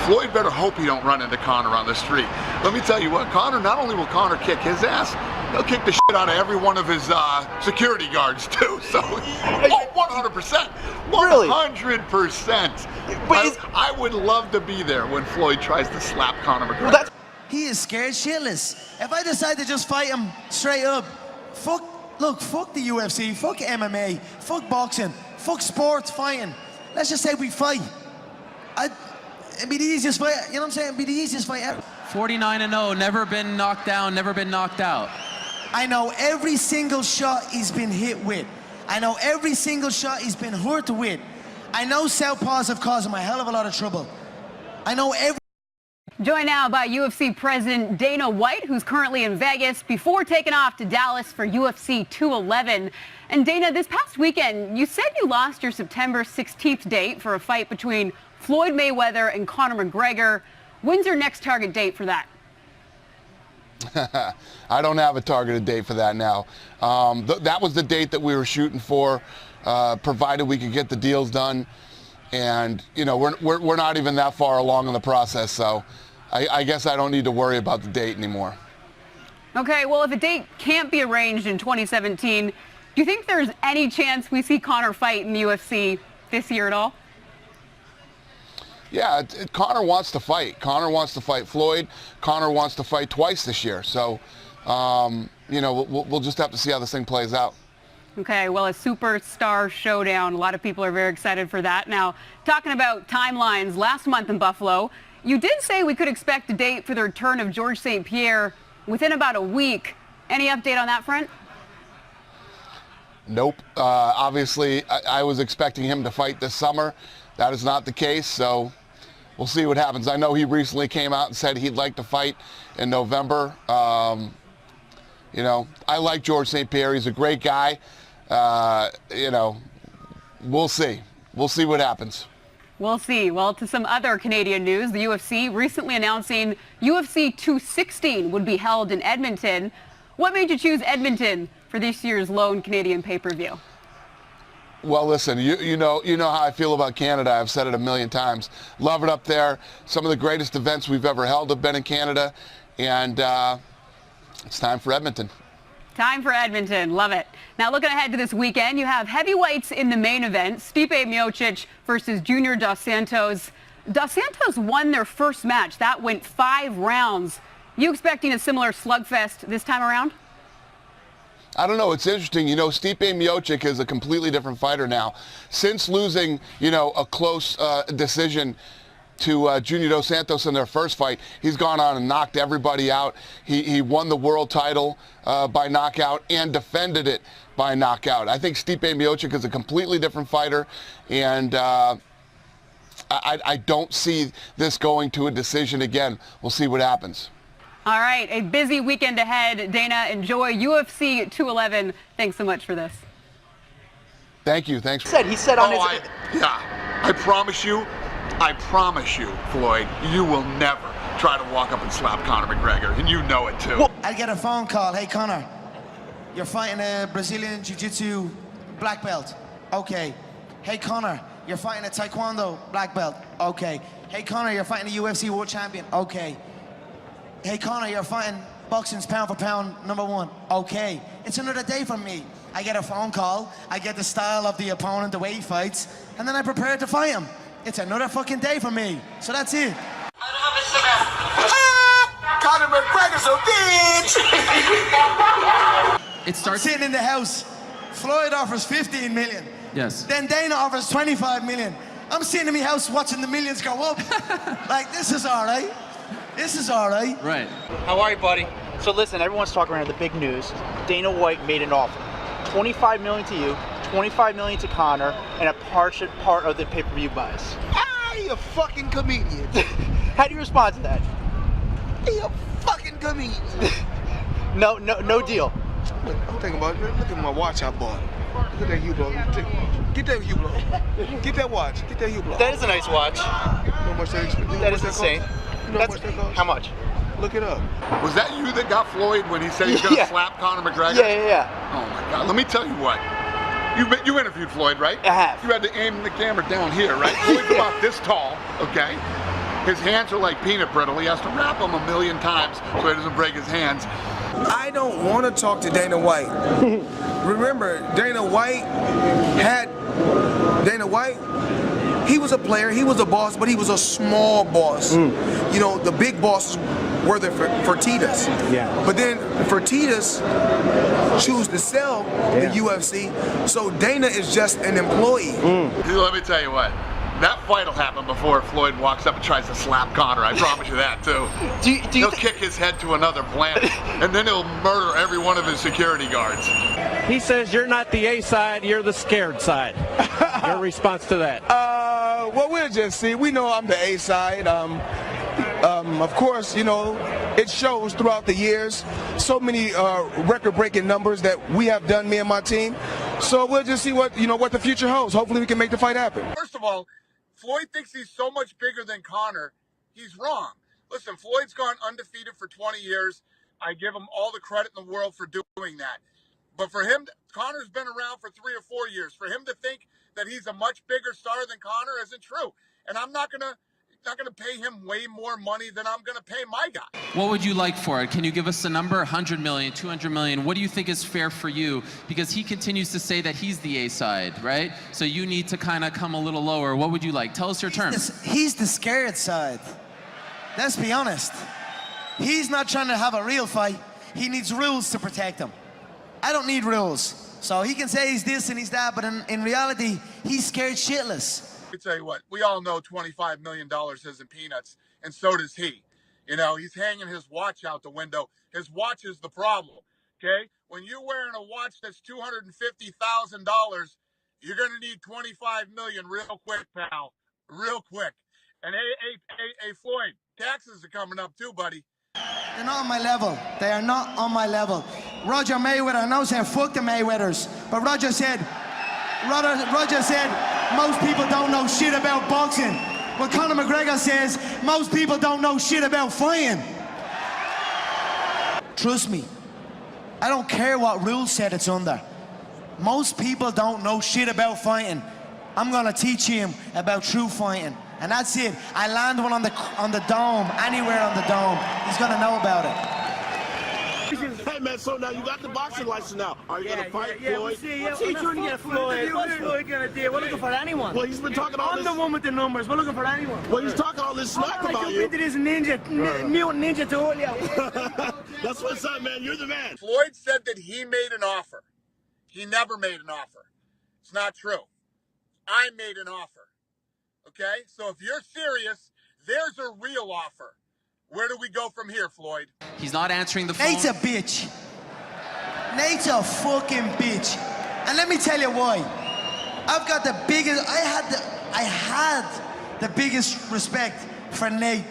Floyd better hope he don't run into Conor on the street. Let me tell you what, Conor, not only will Conor kick his ass, he'll kick the shit out of every one of his security guards too. So, 100%. 100%. I would love to be there when Floyd tries to slap Conor McGregor. Well, he is scared shitless. If I decide to just fight him straight up, fuck the UFC, fuck MMA, fuck boxing, fuck sports fighting. Let's just say we fight. It'd be the easiest fight, you know what I'm saying? It'd be the easiest fight ever. 49-0, never been knocked down, never been knocked out. I know every single shot he's been hit with. I know every single shot he's been hurt with. I know southpaws have caused him a hell of a lot of trouble. I know every... Joined now by UFC President Dana White, who's currently in Vegas before taking off to Dallas for UFC 211. And Dana, this past weekend, you said you lost your September 16th date for a fight between Floyd Mayweather and Conor McGregor. When's your next target date for that? I don't have a targeted date for that now. That was the date that we were shooting for, provided we could get the deals done. And, you know, we're not even that far along in the process, so I guess I don't need to worry about the date anymore. Okay, well, if a date can't be arranged in 2017, do you think there's any chance we see Conor fight in the UFC this year at all? Yeah, Conor wants to fight. Conor wants to fight Floyd. Conor wants to fight twice this year. So, you know, we'll just have to see how this thing plays out. Okay, well, a superstar showdown. A lot of people are very excited for that. Now, talking about timelines, last month in Buffalo, you did say we could expect a date for the return of Georges St-Pierre within about a week. Any update on that front? Nope. Obviously, I was expecting him to fight this summer. That is not the case, so we'll see what happens. I know he recently came out and said he'd like to fight in November. You know, I like Georges St-Pierre. He's a great guy. You know, we'll see. We'll see what happens. We'll see. Well, to some other Canadian news, the UFC recently announcing UFC 216 would be held in Edmonton. What made you choose Edmonton for this year's lone Canadian pay-per-view? Well, listen, you know how I feel about Canada. I've said it a million times. Love it up there. Some of the greatest events we've ever held have been in Canada, and it's time for Edmonton. Time for Edmonton. Love it. Now, looking ahead to this weekend, you have heavyweights in the main event, Stipe Miocic versus Junior Dos Santos. Dos Santos won their first match. That went 5 rounds. You expecting a similar slugfest this time around? I don't know. It's interesting. You know, Stipe Miocic is a completely different fighter now. Since losing, you know, a close decision to Junior Dos Santos in their first fight, he's gone on and knocked everybody out. He won the world title by knockout and defended it by knockout. I think Stipe Miocic is a completely different fighter, and I don't see this going to a decision again. We'll see what happens. All right, a busy weekend ahead. Dana, enjoy UFC 211. Thanks so much for this. Thank you. Thanks. He said on his... I promise you, Floyd, you will never try to walk up and slap Conor McGregor, and you know it too. I get a phone call. Hey, Conor, you're fighting a Brazilian Jiu-Jitsu black belt. Okay. Hey, Conor, you're fighting a Taekwondo black belt. Okay. Hey, Conor, you're fighting a UFC world champion. Okay. Hey, Conor, you're fighting boxing's pound for pound #1. Okay. It's another day for me. I get a phone call. I get the style of the opponent, the way he fights, and then I prepare to fight him. It's another fucking day for me. So that's it. Conor McGregor's a bitch! It starts... I'm sitting in the house. Floyd offers 15 million. Yes. Then Dana offers 25 million. I'm sitting in my house watching the millions go up. Like, this is all right. This is all right. Right. How are you, buddy? So listen, everyone's talking around the big news. Dana White made an offer. 25 million to you, 25 million to Conor, and a part of the pay-per-view buys. Ah, you fucking comedian. How do you respond to that? You fucking comedian. No deal. Look, I'm thinking about it. Look at my watch I bought. Look at that Hublot. Get that Hublot. Get that watch. Get that Hublot. That is a nice watch. You know how much that expensive? That is insane. You know how much that costs? How much? Look it up. Was that you that got Floyd when he said he's going to slap Conor McGregor? Yeah. Oh, my God. Let me tell you what. You interviewed Floyd, right? I have. You had to aim the camera down here, right? Floyd's about this tall, okay? His hands are like peanut brittle. He has to wrap them 1,000,000 times so he doesn't break his hands. I don't want to talk to Dana White. Remember, Dana White, he was a player, he was a boss, but he was a small boss. You know, the big bosses were the Fertittas. Yeah. But then Fertittas choose to sell the UFC, so Dana is just an employee. Let me tell you what. That fight will happen before Floyd walks up and tries to slap Conor. I promise you that, too. He'll kick his head to another planet, and then he'll murder every one of his security guards. He says you're not the A side, you're the scared side. Your response to that? Well, we'll just see. We know I'm the A side. Of course, you know, it shows throughout the years. So many record-breaking numbers that we have done, me and my team. So we'll just see what the future holds. Hopefully, we can make the fight happen. First of all, Floyd thinks he's so much bigger than Conor. He's wrong. Listen, Floyd's gone undefeated for 20 years. I give him all the credit in the world for doing that. But for him, Conor's been around for 3 or 4 years. For him to think that he's a much bigger star than Conor isn't true. And I'm not gonna pay him way more money than I'm gonna pay my guy. What would you like for it? Can you give us a number? 100 million, 200 million? What do you think is fair for you? Because he continues to say that he's the A side, right? So you need to kind of come a little lower. What would you like? Tell us your terms. He's the scared side. Let's be honest. He's not trying to have a real fight. He needs rules to protect him. I don't need rules. So he can say he's this and he's that, but in reality, he's scared shitless. Let me tell you what, we all know $25 million isn't peanuts, and so does he. You know, he's hanging his watch out the window. His watch is the problem, okay? When you're wearing a watch that's $250,000, you're going to need $25 million real quick, pal. Real quick. And hey, Floyd, taxes are coming up too, buddy. They're not on my level. They are not on my level. Roger Mayweather, I know saying fuck the Mayweathers, but Roger said, most people don't know shit about boxing. Well, Conor McGregor says, most people don't know shit about fighting. Trust me, I don't care what rule set it's under. Most people don't know shit about fighting. I'm gonna teach him about true fighting. And that's it. I land one on the dome, anywhere on the dome. He's gonna know about it. Hey man, so now you got the boxing license now. Are you gonna fight Floyd? We'll see. What's he trying to get Floyd? What's Floyd gonna do? We're looking for anyone. Well, he's been talking all this. I'm the one with the numbers. We're looking for anyone. Well, he's talking all this smack about you. Into this mutant ninja to hold you. That's what's up, man. You're the man. Floyd said that he made an offer. He never made an offer. It's not true. I made an offer. Okay? So if you're serious, there's a real offer. Where do we go from here, Floyd? He's not answering the phone. Nate's a bitch. Nate's a fucking bitch. And let me tell you why. I've got the biggest, I had the biggest respect for Nate.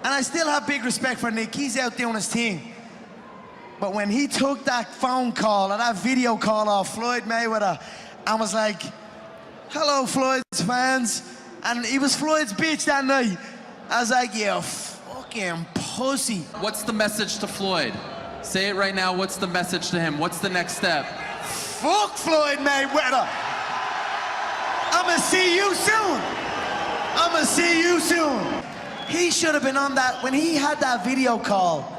And I still have big respect for Nick. He's out doing his thing. But when he took that phone call or that video call off Floyd Mayweather, I was like, hello, Floyd's fans. And he was Floyd's bitch that night. I was like, you fucking pussy. What's the message to Floyd? Say it right now. What's the message to him? What's the next step? Fuck Floyd Mayweather. I'ma see you soon. I'ma see you soon. He should have been on that, when he had that video call,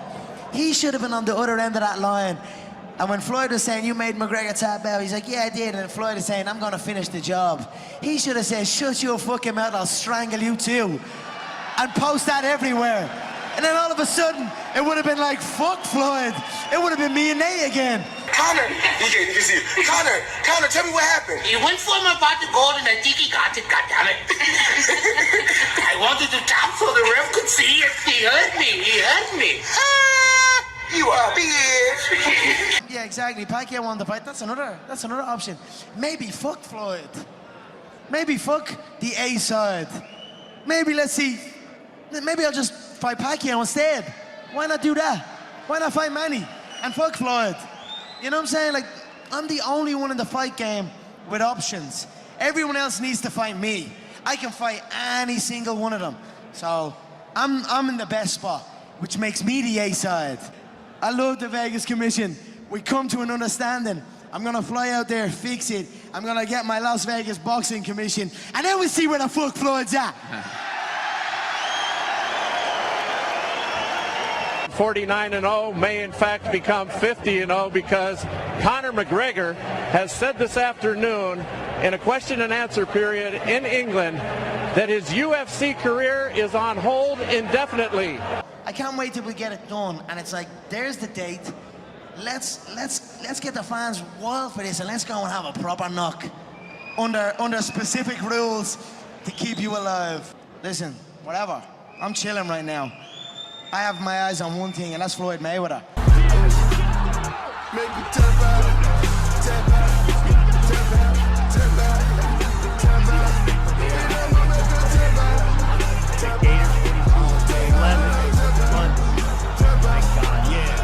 he should have been on the other end of that line. And when Floyd was saying, you made McGregor tap out, he's like, yeah, I did. And Floyd is saying, I'm gonna finish the job. He should have said, shut your fucking mouth, I'll strangle you too. And post that everywhere. And then all of a sudden, it would have been like, fuck Floyd. It would have been me and Nate again. Conor, you can see it. Conor, tell me what happened. He went for my pot of gold and I think he got it, goddammit. I wanted to tap so the ref could see it. He hurt me. You are a bitch. Yeah, exactly. Pacquiao won the fight. That's another option. Maybe fuck Floyd. Maybe fuck the A side. Maybe let's see. Maybe I'll just fight Pacquiao instead. Why not do that? Why not fight Manny and fuck Floyd? You know what I'm saying? Like, I'm the only one in the fight game with options. Everyone else needs to fight me. I can fight any single one of them. So I'm in the best spot, which makes me the A side. I love the Vegas Commission. We come to an understanding. I'm gonna fly out there, fix it. I'm gonna get my Las Vegas Boxing Commission, and then we'll see where the fuck Floyd's at. 49-0 may in fact become 50-0 because Conor McGregor has said this afternoon in a question and answer period in England that his UFC career is on hold indefinitely. I can't wait till we get it done, and it's like, there's the date. Let's get the fans wild for this, and let's go and have a proper knock under specific rules to keep you alive. Listen, whatever. I'm chilling right now. I have my eyes on one thing, and that's Floyd Mayweather. Make me tap out, tap out, tap out, tap out, tap out. Take Gator, 11, 1. My God, yeah.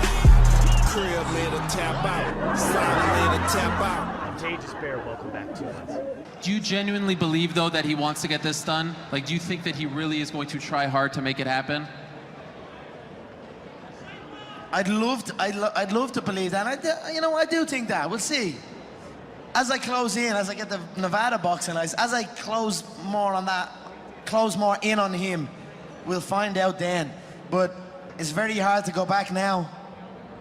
Crib made a tap out, silent made a tap out. Georges St-Pierre, welcome back to us. Do you genuinely believe, though, that he wants to get this done? Like, do you think that he really is going to try hard to make it happen? I'd love to believe that. I do think that. We'll see. As I close in, as I get the Nevada boxing license, as I close more in on him, we'll find out then. But it's very hard to go back now.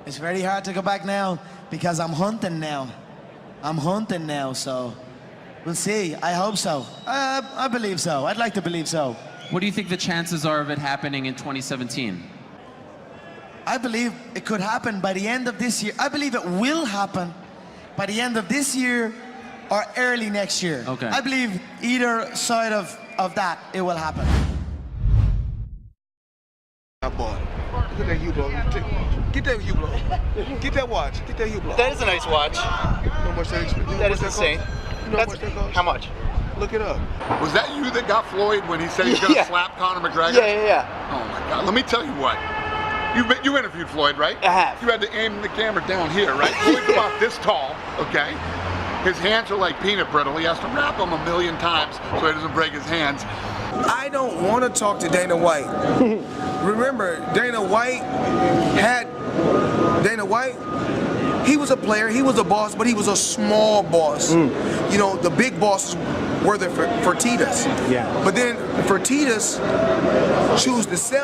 It's very hard to go back now because I'm hunting now. So we'll see. I hope so. I believe so. I'd like to believe so. What do you think the chances are of it happening in 2017? I believe it could happen by the end of this year. I believe it will happen by the end of this year or early next year. Okay. I believe either side of that, it will happen. I bought it. Look at that Hublot. Get that Hublot. Get that watch. Get that Hublot. That is a nice watch. You know how much that expensive? That is insane. You know how much that costs? How much? Look it up. Was that you that got Floyd when he said he's going to Yeah. slap Conor McGregor? Yeah. Oh my God! Let me tell you what. You interviewed Floyd, right? I have. You had to aim the camera down here, right? Floyd's about this tall, okay? His hands are like peanut brittle. He has to wrap them 1,000,000 times so he doesn't break his hands. I don't want to talk to Dana White. Remember, Dana White, he was a player, he was a boss, but he was a small boss. You know, the big bosses were the Fertittas. Yeah. But then Fertittas choose to sell